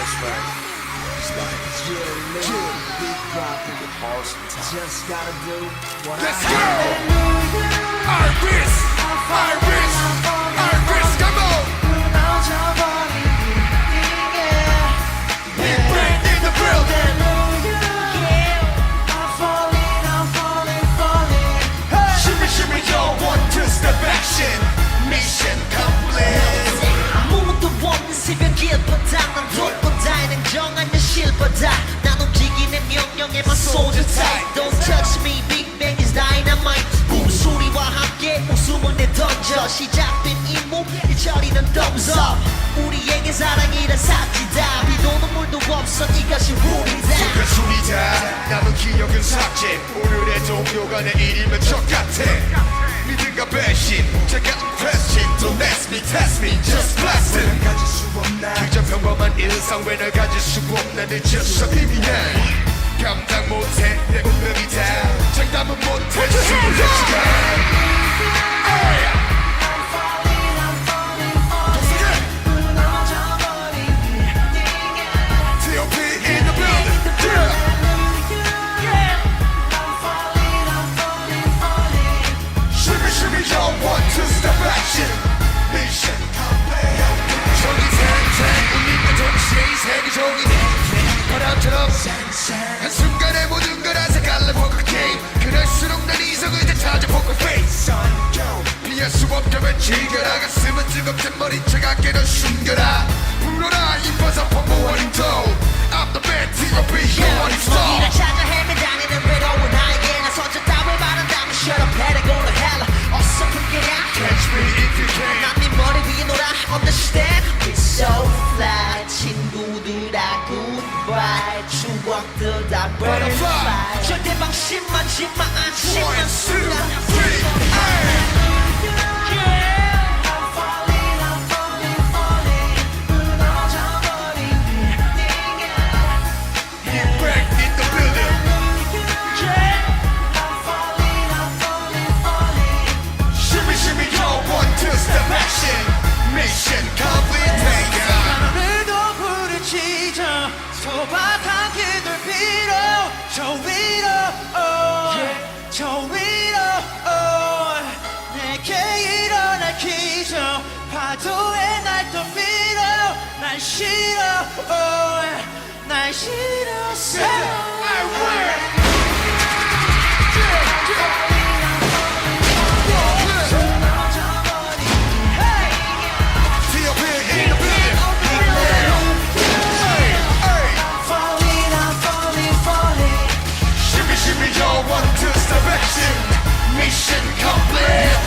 That's right. It's like big dropping. Just gotta do what Let's I go! Iris! Iris! Iris, come on! Big bang in the building! Shimmy, shimmy, yo, 1, 2 step action! Mission complete! 아무것도 없는 새벽일보다 난 돈보다 냉정한 현실보다 난 움직이는 명령에만 soldier type. Don't touch me, Big Bang is dynamite. 소리와 함께 웃음을 내던져 시작된 임무 일처리는 thumbs up. 우리에게 사랑이란 삽지다. 비도 눈물도 없어 이것이 룰이다. 순간순이다 남은 기억은 삭제 오늘의 동료가 내일이면 적같아 믿음과 배신 차가운 question Don't ask me, test me, just blast it 가질 수 없나 그저 평범한 일상 왜 널 가질 수 없나 늦었어 비밀해 감당 못해 내 운명이다 장담은 못해 시간 T.O.P. in the building Shimmy, shimmy, yo, 1, 2 step action Mission complete 저기 탱탱 울림과 동시에 이 세계적인 바람처럼 한순간에 모든 걸 한 색깔로 포커 게임 그럴수록 난 이성을 다 찾아 포커 페이스 피할 수 없다면 즐겨라 가슴은 뜨겁던 머리 차갑게 널 숨겨라 불어라 이뻐서 펌버원인 도 I'm the bad T.O.P. you're one is all 이라 찾아 헤매다니는 외로운 나에게 나서져 답을 말한다면 Shut up, let it go to hell. 어서 get out. Catch me if you can 난 네 머리 위에 놀아 Understand? It's so fly 친구들아 goodbye 추억들 다 butterfly 절대 방심하지 마 1, 2, 안심한 3, 순간 hey. Get back in the building Shimmy, shimmy, yo, 1, 2 step action Mission complete take it 하늘도 부르짖어 소박한 기둘 위로 저 위로 저 위로 내게 일어날 기적 파도에 날 떠밀어 날 싫어 날 싫었어 T.O.P. in the building Shimmy, shimmy, yo, 1, 2 step action Mission complete